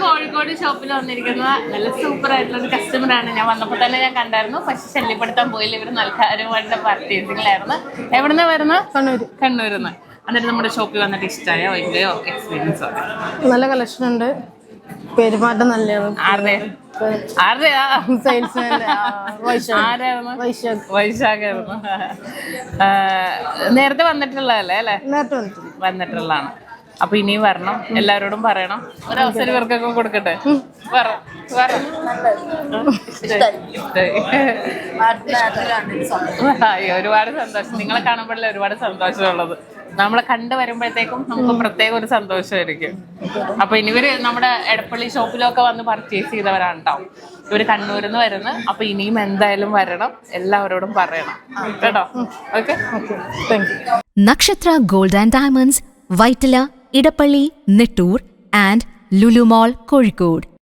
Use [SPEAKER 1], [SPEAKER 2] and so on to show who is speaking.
[SPEAKER 1] കോഴിക്കോട് ഷോപ്പിൽ വന്നിരിക്കുന്ന നല്ല സൂപ്പർ ആയിട്ടുള്ള ഒരു കസ്റ്റമറാണ്. ഞാൻ വന്നപ്പോൾ തന്നെ ഞാൻ കണ്ടായിരുന്നു. പക്ഷെ ശല്യപ്പെടുത്താൻ പോയില്ല. ഇവർ നൽകാരുമായിട്ട് പർച്ചേസിംഗിലായിരുന്നു. എവിടുന്ന് വരുന്ന? കണ്ണൂരിന്ന്. എന്നിട്ട് നമ്മുടെ ഷോപ്പിൽ വന്നിട്ട് ഇഷ്ടമായോ ഇല്ലയോ എക്സ്പീരിയൻസ്? നല്ല
[SPEAKER 2] കളക്ഷൻ ഉണ്ട്, പെരുമാറ്റം നല്ലതാണ്.
[SPEAKER 1] വൈശാഖായിരുന്നു. നേരത്തെ വന്നിട്ടുള്ളതല്ലേ അല്ലേ? വന്നിട്ടുള്ളതാണ്. അപ്പൊ ഇനിയും വരണം, എല്ലാവരോടും പറയണം. ഒരവസരം ഇവർക്കൊക്കെ കൊടുക്കട്ടെ. ഒരുപാട് സന്തോഷം. നിങ്ങളെ കാണുമ്പോഴല്ലേ ഒരുപാട് സന്തോഷമുള്ളത്. നമ്മളെ കണ്ടു വരുമ്പോഴത്തേക്കും നമുക്ക് പ്രത്യേക ഒരു സന്തോഷമായിരിക്കും. അപ്പൊ ഇനിവര് നമ്മുടെ എടപ്പള്ളി ഷോപ്പിലൊക്കെ വന്ന് പർച്ചേസ് ചെയ്തവരാണ് കേട്ടോ. ഇവര് കണ്ണൂരിൽ നിന്ന് വരുന്നത്. അപ്പൊ ഇനിയും എന്തായാലും വരണം, എല്ലാവരോടും പറയണം കേട്ടോ. Okay,
[SPEAKER 3] Nakshatra gold and diamonds, Vyttila, Edappally, Nettoor and Lulu mall, Kozhikode.